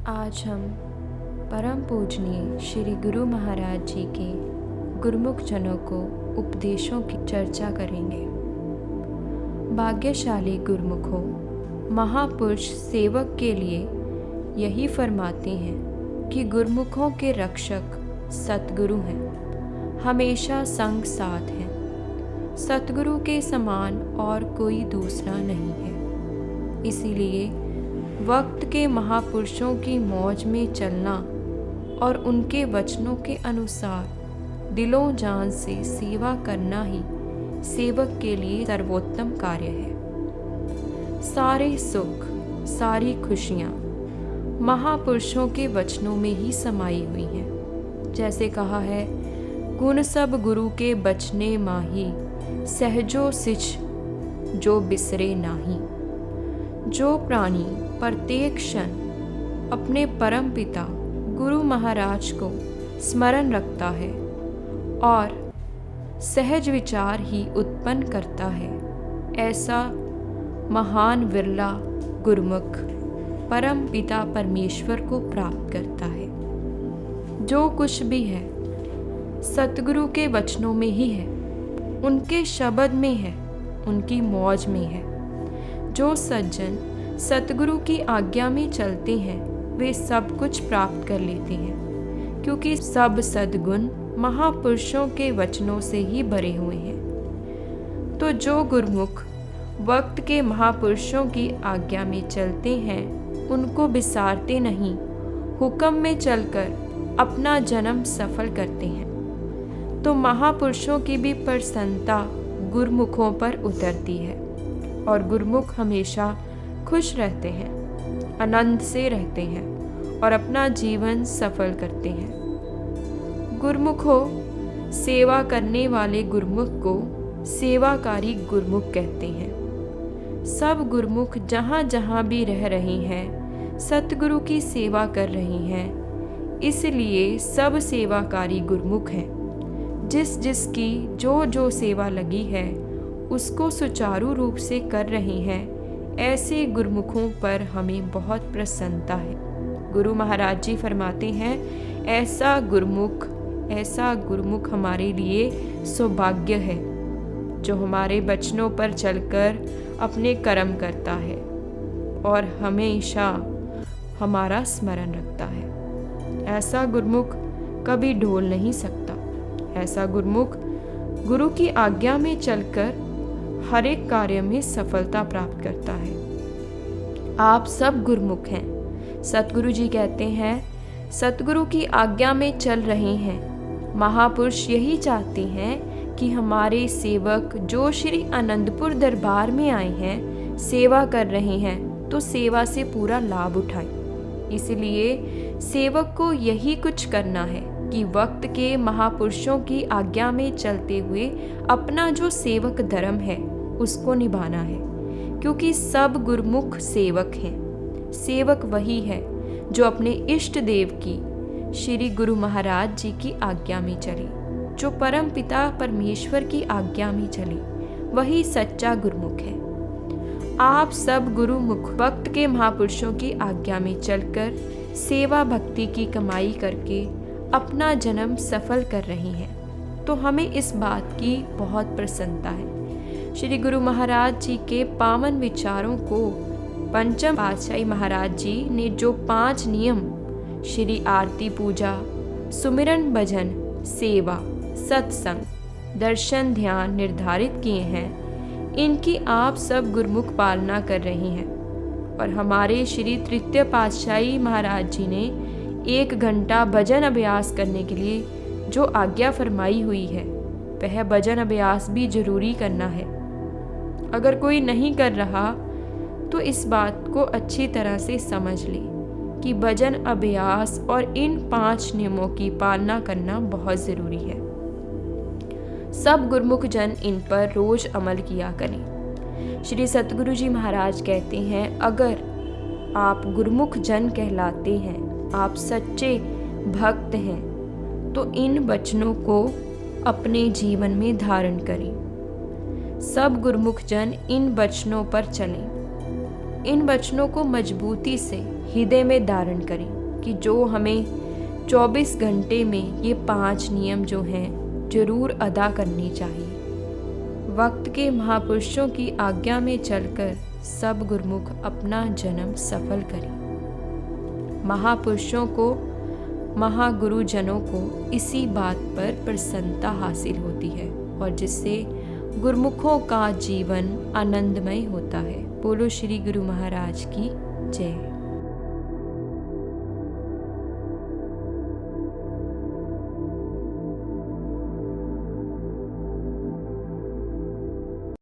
आज हम परम पूजनीय श्री गुरु महाराज जी के गुरुमुख जनों को उपदेशों की चर्चा करेंगे। भाग्यशाली गुरुमुखों, महापुरुष सेवक के लिए यही फरमाते हैं कि गुरुमुखों के रक्षक सतगुरु हैं, हमेशा संग साथ हैं। सतगुरु के समान और कोई दूसरा नहीं है। इसीलिए वक्त के महापुरुषों की मौज में चलना और उनके वचनों के अनुसार दिलों जान से सेवा करना ही सेवक के लिए सर्वोत्तम कार्य है। सारे सुख, सारी खुशियाँ महापुरुषों के वचनों में ही समाई हुई हैं। जैसे कहा है, गुण सब गुरु के बचने माही, सहजो सिच जो बिसरे नाही। जो प्राणी प्रत्येक क्षण अपने परम पिता गुरु महाराज को स्मरण रखता है और सहज विचार ही उत्पन्न करता है, ऐसा महान विरला गुरुमुख परम पिता परमेश्वर को प्राप्त करता है। जो कुछ भी है सतगुरु के वचनों में ही है, उनके शब्द में है, उनकी मौज में है। जो सज्जन सतगुरु की आज्ञा में चलते हैं वे सब कुछ प्राप्त कर लेते हैं, क्योंकि सब सद्गुण महापुरुषों के वचनों से ही भरे हुए हैं। तो जो गुरुमुख वक्त के महापुरुषों की आज्ञा में चलते हैं उनको बिसारते नहीं, हुक्म में चलकर अपना जन्म सफल करते हैं, तो महापुरुषों की भी प्रसन्नता गुरुमुखों पर उतरती है और गुरुमुख हमेशा खुश रहते हैं, आनंद से रहते हैं और अपना जीवन सफल करते हैं। गुरुमुखों, सेवा करने वाले गुरुमुख को सेवाकारी गुरुमुख कहते हैं। सब गुरुमुख जहाँ जहाँ भी रह रहे हैं सतगुरु की सेवा कर रहे हैं, इसलिए सब सेवाकारी गुरुमुख हैं। जिस जिसकी जो सेवा लगी है उसको सुचारू रूप से कर रहे हैं, ऐसे गुरुमुखों पर हमें बहुत प्रसन्नता है। गुरु महाराज जी फरमाते हैं, ऐसा गुरुमुख हमारे लिए सौभाग्य है जो हमारे वचनों पर चलकर अपने कर्म करता है और हमेशा हमारा स्मरण रखता है। ऐसा गुरुमुख कभी ढोल नहीं सकता। ऐसा गुरुमुख गुरु की आज्ञा में चलकर हर एक कार्य में सफलता प्राप्त करता है। आप सब गुरुमुख हैं। सतगुरु जी कहते हैं, सतगुरु की आज्ञा में चल रहे हैं। महापुरुष यही चाहते हैं कि हमारे सेवक जो श्री आनंदपुर दरबार में आए हैं, सेवा कर रहे हैं, तो सेवा से पूरा लाभ उठाएं। इसलिए सेवक को यही कुछ करना है कि वक्त के महापुरुषों की आज्ञा में चलते हुए अपना जो सेवक धर्म है उसको निभाना है, क्योंकि सब गुरुमुख सेवक हैं। सेवक वही है जो अपने इष्ट देव की श्री गुरु महाराज जी की आज्ञा में चले, जो परम पिता परमेश्वर की आज्ञा में चले, वही सच्चा गुरुमुख है। आप सब गुरुमुख वक्त के महापुरुषों की आज्ञा में चलकर सेवा भक्ति की कमाई करके अपना जन्म सफल कर रही हैं, तो हमें इस बात की बहुत प्रसन्नता है। श्री गुरु महाराज जी के पावन विचारों को पंचम पातशाही महाराज जी ने जो 5 नियम श्री आरती पूजा, सुमिरन भजन, सेवा, सत्संग, दर्शन, ध्यान निर्धारित किए हैं, इनकी आप सब गुरुमुख पालना कर रहे हैं। और हमारे श्री तृतीय पातशाही महाराज जी ने 1 घंटा भजन अभ्यास करने के लिए जो आज्ञा फरमाई हुई है, वह भजन अभ्यास भी जरूरी करना है। अगर कोई नहीं कर रहा तो इस बात को अच्छी तरह से समझ ले कि भजन अभ्यास और इन 5 नियमों की पालना करना बहुत ज़रूरी है। सब गुरुमुख जन इन पर रोज अमल किया करें। श्री सतगुरु जी महाराज कहते हैं, अगर आप गुरुमुख जन कहलाते हैं, आप सच्चे भक्त हैं, तो इन वचनों को अपने जीवन में धारण करें। सब गुरुमुख जन इन वचनों पर चलें। इन वचनों को मजबूती से हृदय में धारण करें कि जो हमें 24 घंटे में ये 5 नियम जो हैं जरूर अदा करने चाहिए। वक्त के महापुरुषों की आज्ञा में चलकर सब गुरुमुख अपना जन्म सफल करें। महापुरुषों को, महागुरुजनों को इसी बात पर प्रसन्नता हासिल होती है और जिससे गुरुमुखों का जीवन आनंदमय होता है। बोलो श्री गुरु महाराज की जय।